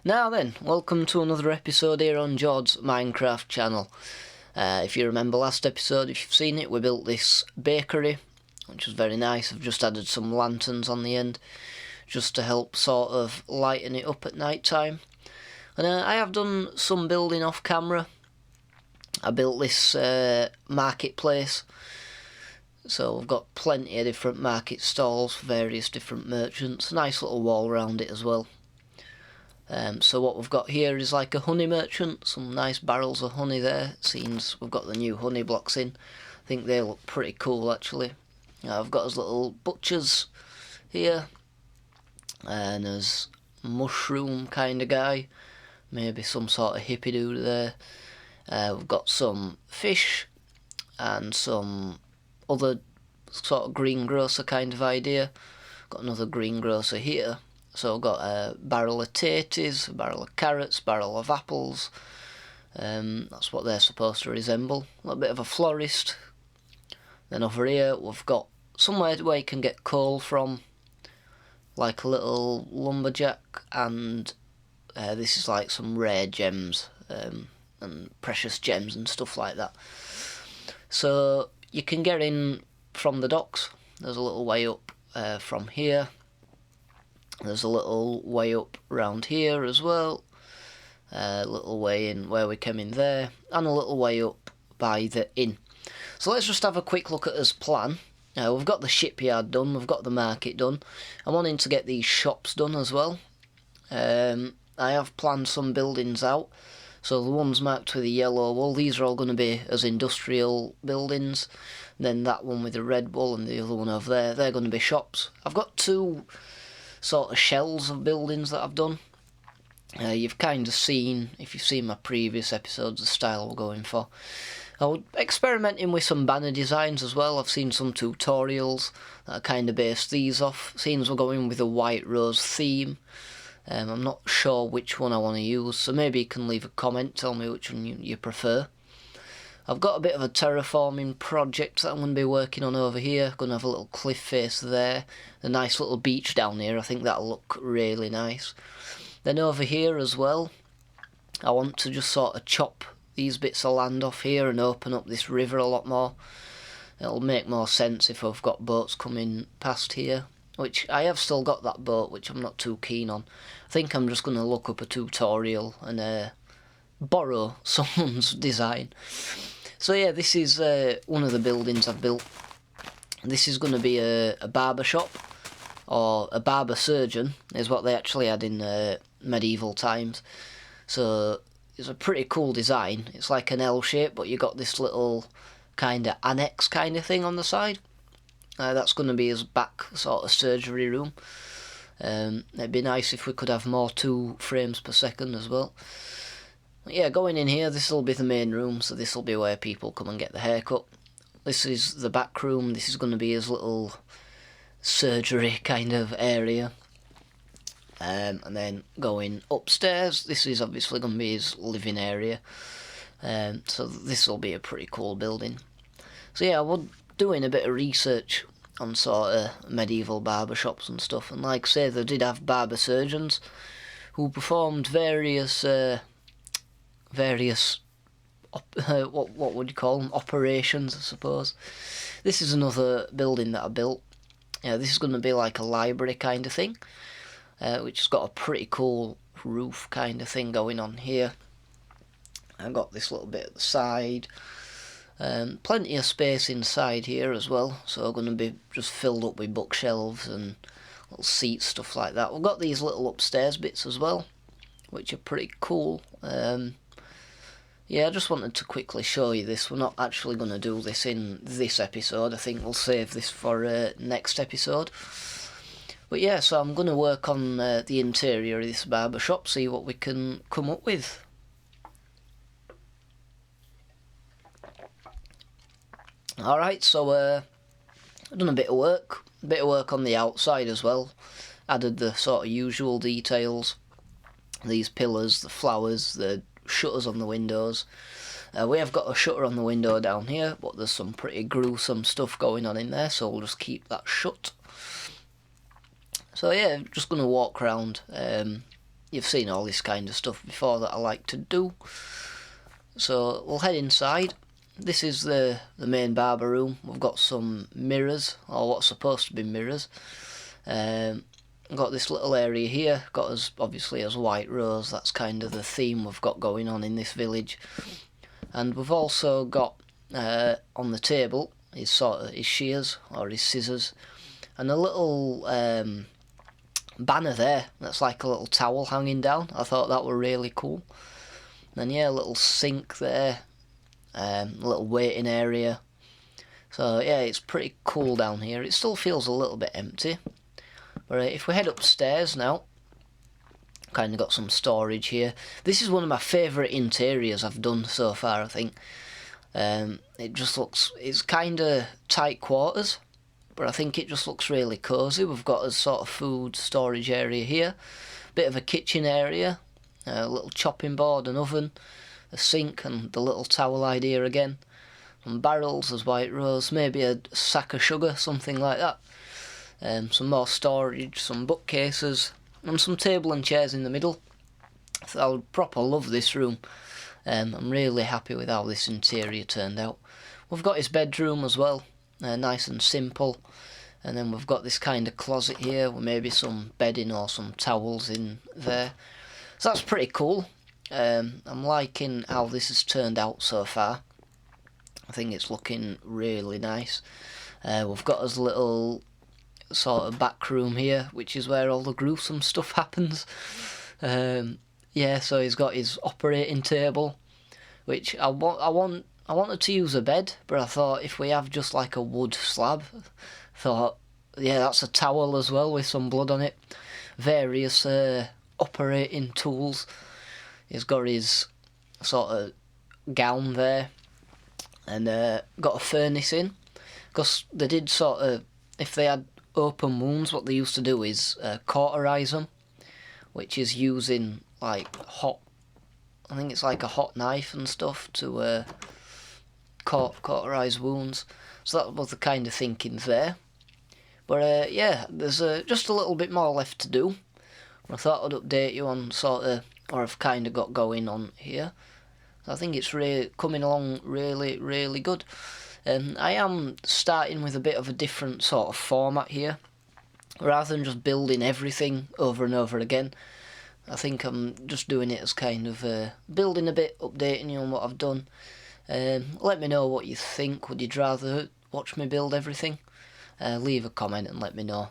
Now then, welcome to another episode here on Jords Minecraft channel. If you remember last episode, if you've seen it, we built this bakery, which was very nice. I've just added some lanterns on the end, just to help sort of lighten it up at night time. And I have done some building off camera. I built this marketplace, so we've got plenty of different market stalls for various different merchants. Nice little wall around it as well. So what we've got here is like a honey merchant, some nice barrels of honey there. Seems we've got the new honey blocks in. I think they look pretty cool actually. I've got his little butchers here, and there's a mushroom kind of guy, maybe some sort of hippie dude there. We've got some fish and some other sort of greengrocer kind of idea. Got another greengrocer here. So I've got a barrel of tatties, a barrel of carrots, barrel of apples. That's what they're supposed to resemble. A little bit of a florist. Then over here we've got somewhere where you can get coal from, like a little lumberjack, and this is like some rare gems and precious gems and stuff like that. So you can get in from the docks. There's a little way up from here. There's a little way up round here as well, a little way in where we came in there, and a little way up by the inn. So let's just have a quick look at his plan. We've got the shipyard done, we've got the market done. I'm wanting to get these shops done as well. I have planned some buildings out. So the ones marked with the yellow wool, these are all going to be as industrial buildings. Then that one with the red wool and the other one over there, they're going to be shops. I've got two sort of shells of buildings that I've done. You've kind of seen, if you've seen my previous episodes, the style we're going for. I was experimenting with some banner designs as well. I've seen some tutorials that I kind of based these off. Seems we're going with a white rose theme. I'm not sure which one I want to use, so maybe you can leave a comment, tell me which one you prefer. I've got a bit of a terraforming project that I'm going to be working on over here. Going to have a little cliff face there, a nice little beach down here. I think that'll look really nice. Then over here as well, I want to just sort of chop these bits of land off here and open up this river a lot more. It'll make more sense if I've got boats coming past here, which I have still got that boat, which I'm not too keen on. I think I'm just going to look up a tutorial and borrow someone's design. So yeah, this is one of the buildings I've built. This is going to be a barber shop, or a barber surgeon, is what they actually had in medieval times. So it's a pretty cool design. It's like an L shape, but you got this little kind of annex kind of thing on the side. That's going to be his back sort of surgery room. It'd be nice if we could have more 2 frames per second as well. Yeah, going in here, this will be the main room, so this will be where people come and get the haircut. This is the back room. This is going to be his little surgery kind of area. And then going upstairs, this is obviously going to be his living area. So this will be a pretty cool building. So yeah, I was doing a bit of research on sort of medieval barber shops and stuff, and like I say, they did have barber surgeons who performed various what would you call them, operations, I suppose. This is another building that I built. This is going to be like a library kind of thing, which has got a pretty cool roof kind of thing going on here. I've got this little bit at the side. Plenty of space inside here as well, so I'm going to be just filled up with bookshelves and little seats, stuff like that. We've got these little upstairs bits as well, which are pretty cool. Yeah, I just wanted to quickly show you this. We're not actually going to do this in this episode. I think we'll save this for next episode. But yeah, so I'm going to work on the interior of this barber shop, see what we can come up with. Alright, so I've done a bit of work on the outside as well. Added the sort of usual details. These pillars, the flowers, the shutters on the windows. We have got a shutter on the window down here, but there's some pretty gruesome stuff going on in there, so we'll just keep that shut. So yeah, just going to walk around. you've seen all this kind of stuff before that I like to do. So we'll head inside. This is the main barber room. We've got some mirrors, or what's supposed to be mirrors. Got this little area here, got us obviously as white rose, that's kind of the theme we've got going on in this village. And we've also got on the table his shears or his scissors, and a little banner there that's like a little towel hanging down. I thought that were really cool. And yeah, a little sink there, a little waiting area. So yeah, it's pretty cool down here. It still feels a little bit empty. But if we head upstairs now, kind of got some storage here. This is one of my favourite interiors I've done so far, I think. It just looks, it's kind of tight quarters, but I think it just looks really cosy. We've got a sort of food storage area here, bit of a kitchen area, a little chopping board, an oven, a sink, and the little towel idea again. Some barrels as white rose, maybe a sack of sugar, something like that. Some more storage, some bookcases, and some table and chairs in the middle. So I would proper love this room. I'm really happy with how this interior turned out. We've got his bedroom as well, nice and simple. And then we've got this kind of closet here with maybe some bedding or some towels in there. So that's pretty cool. I'm liking how this has turned out so far. I think it's looking really nice. We've got us little sort of back room here, which is where all the gruesome stuff happens. Yeah, so he's got his operating table, which I wanted to use a bed, but I thought if we have just like a wood slab, thought, yeah, that's a towel as well with some blood on it. Various operating tools. He's got his sort of gown there, and got a furnace in, because they did sort of, if they had open wounds, what they used to do is cauterize them, which is using like hot, I think it's like a hot knife and stuff to cauterize wounds. So that was the kind of thinking there. But yeah, there's just a little bit more left to do. I thought I'd update you on sort of, or I've kind of got going on here. I think it's really coming along really good. I am starting with a bit of a different sort of format here. Rather than just building everything over and over again, I think I'm just doing it as kind of building a bit, updating you on what I've done. Let me know what you think. Would you rather watch me build everything? Leave a comment and let me know.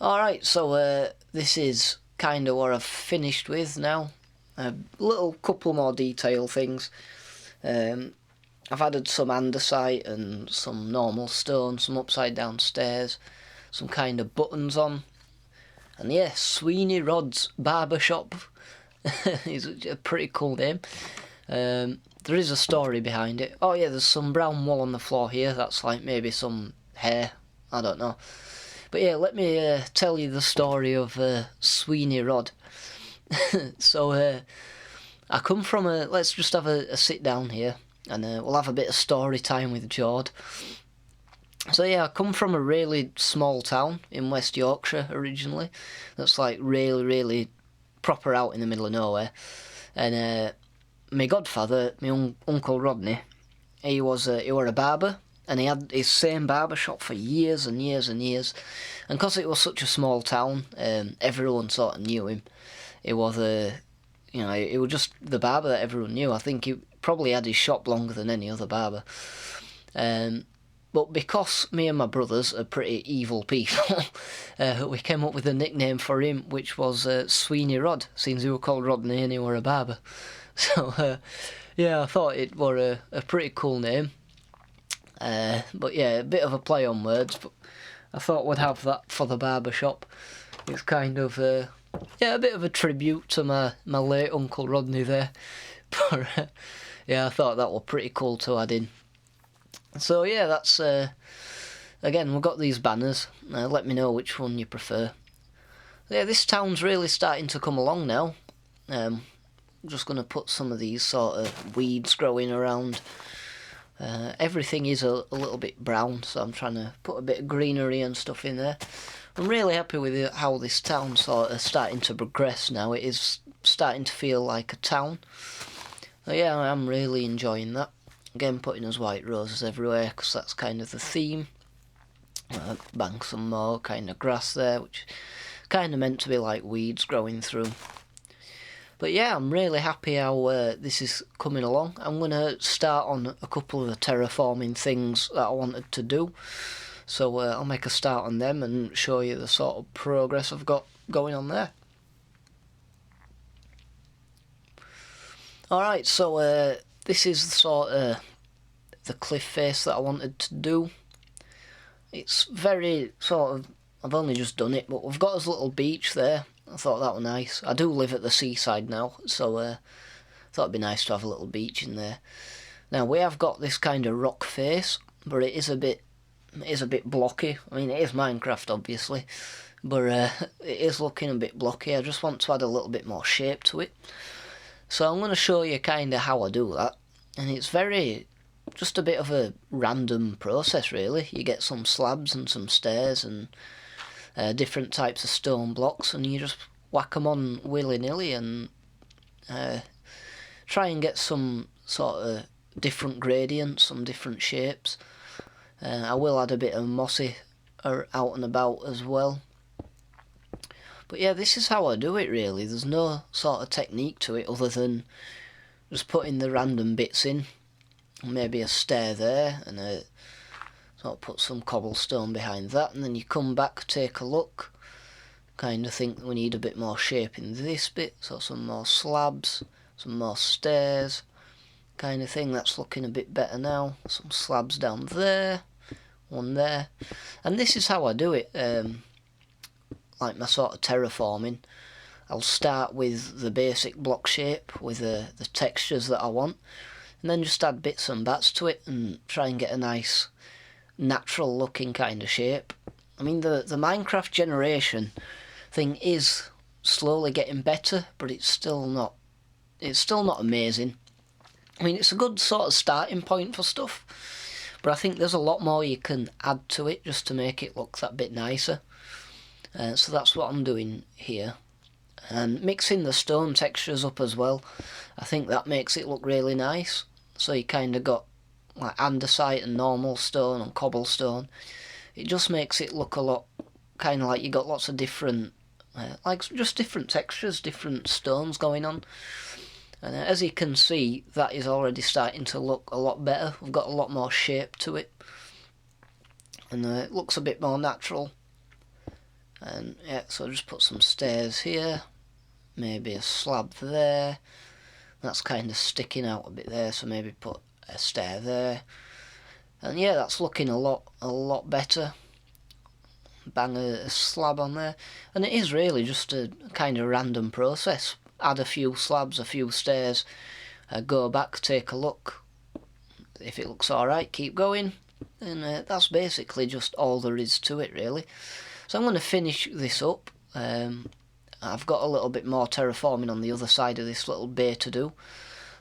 Alright, so this is kind of what I've finished with now. A little couple more detail things. I've added some andesite and some normal stone, some upside down stairs, some kind of buttons on. And yeah, Sweeney Rod's Barber Shop. It's a pretty cool name. There is a story behind it. Oh yeah, there's some brown wool on the floor here. That's like maybe some hair. I don't know. But yeah, let me tell you the story of Sweeney Rod. So I come from let's just have a sit down here, and we'll have a bit of story time with Jords. So yeah, I come from a really small town in West Yorkshire originally. That's like really proper out in the middle of nowhere. And my godfather, my Uncle Rodney, he were a barber, and he had his same barber shop for years and years and years. And because it was such a small town, everyone sort of knew him. It was it was just the barber that everyone knew. I think he probably had his shop longer than any other barber. But because me and my brothers are pretty evil people, we came up with a nickname for him, which was Sweeney Rod, since he were called Rodney and he were a barber. So, yeah, I thought it were a pretty cool name. But yeah, a bit of a play on words, but I thought we'd have that for the barber shop. It's kind of, a bit of a tribute to my late Uncle Rodney there. But, yeah, I thought that were pretty cool to add in. So yeah, that's again, we've got these banners. Let me know which one you prefer. Yeah, this town's really starting to come along now. I'm just going to put some of these sort of weeds growing around. Everything is a little bit brown, so I'm trying to put a bit of greenery and stuff in there. I'm really happy with how this town sort of starting to progress now. It is starting to feel like a town. But yeah, I'm really enjoying that. Again, putting those white roses everywhere because that's kind of the theme. Bank some more kind of grass there, which kind of meant to be like weeds growing through. But yeah, I'm really happy how this is coming along. I'm going to start on a couple of the terraforming things that I wanted to do. So I'll make a start on them and show you the sort of progress I've got going on there. Alright, so this is sort of the cliff face that I wanted to do. It's very sort of, I've only just done it, but we've got this little beach there. I thought that was nice. I do live at the seaside now, so I thought it'd be nice to have a little beach in there. Now we have got this kind of rock face, but it is a bit blocky. I mean, it is Minecraft obviously, but it is looking a bit blocky. I just want to add a little bit more shape to it. So I'm going to show you kind of how I do that, and it's just a bit of a random process really. You get some slabs and some stairs and different types of stone blocks, and you just whack them on willy-nilly and try and get some sort of different gradients, some different shapes. I will add a bit of mossy out and about as well. But yeah, this is how I do it really. There's no sort of technique to it other than just putting the random bits in. Maybe a stair there, and sort of put some cobblestone behind that, and then you come back, take a look, kind of think we need a bit more shape in this bit, so some more slabs, some more stairs, kind of thing. That's looking a bit better now. Some slabs down there, one there, and this is how I do it. Like my sort of terraforming, I'll start with the basic block shape with the textures that I want, and then just add bits and bats to it and try and get a nice natural looking kind of shape. I mean, the Minecraft generation thing is slowly getting better, but it's still not amazing. I mean, it's a good sort of starting point for stuff, but I think there's a lot more you can add to it just to make it look that bit nicer. So that's what I'm doing here, and mixing the stone textures up as well. I think that makes it look really nice. So you kind of got like andesite and normal stone and cobblestone. It just makes it look a lot kind of like you got lots of different like just different textures, different stones going on. And as you can see, that is already starting to look a lot better. We've got a lot more shape to it, and it looks a bit more natural. And yeah, so just put some stairs here, maybe a slab there. That's kind of sticking out a bit there, so maybe put a stair there. And yeah, that's looking a lot better. Bang a slab on there, and it is really just a kind of random process. Add a few slabs, a few stairs, go back, take a look. If it looks alright, keep going, and that's basically just all there is to it really. So I'm going to finish this up. I've got a little bit more terraforming on the other side of this little bay to do,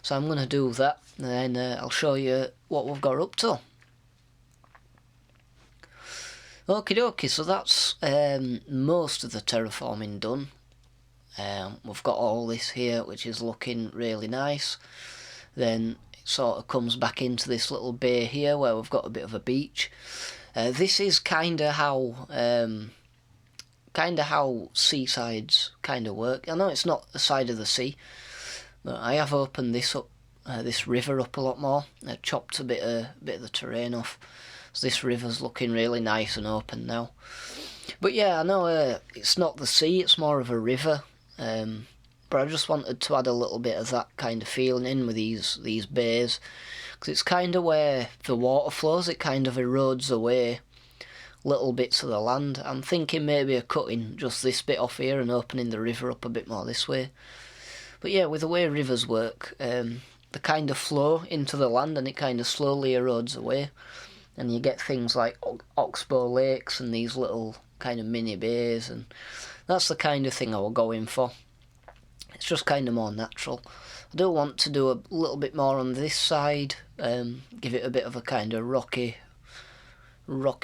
so I'm going to do that, and then I'll show you what we've got up to. Okie dokie, so that's most of the terraforming done. We've got all this here, which is looking really nice. Then it sort of comes back into this little bay here where we've got a bit of a beach. This is kind of how seasides kind of work. I know it's not the side of the sea, but I have opened this up, this river up a lot more. I chopped a bit of the terrain off. So this river's looking really nice and open now. But yeah, I know it's not the sea, it's more of a river. But I just wanted to add a little bit of that kind of feeling in with these bays, because it's kind of where the water flows. It kind of erodes away little bits of the land. I'm thinking maybe of cutting just this bit off here and opening the river up a bit more this way. But yeah, with the way rivers work, they kind of flow into the land and it kind of slowly erodes away, and you get things like oxbow lakes and these little kind of mini bays, and that's the kind of thing I was going for. It's just kind of more natural. I do want to do a little bit more on this side, give it a bit of a kind of rocky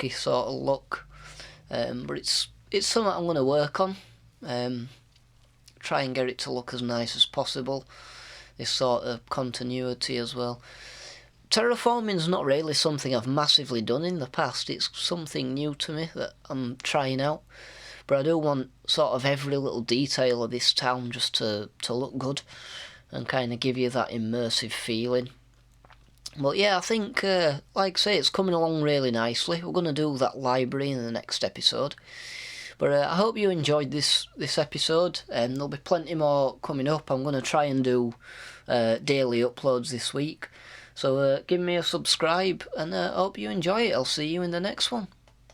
sort of look, but it's something I'm going to work on. Try and get it to look as nice as possible. This sort of continuity as well. Terraforming's not really something I've massively done in the past. It's something new to me that I'm trying out. But I do want sort of every little detail of this town just to look good and kind of give you that immersive feeling. But yeah, I think, like I say, it's coming along really nicely. We're going to do that library in the next episode. But I hope you enjoyed this episode, and there'll be plenty more coming up. I'm going to try and do daily uploads this week. So give me a subscribe, and I hope you enjoy it. I'll see you in the next one.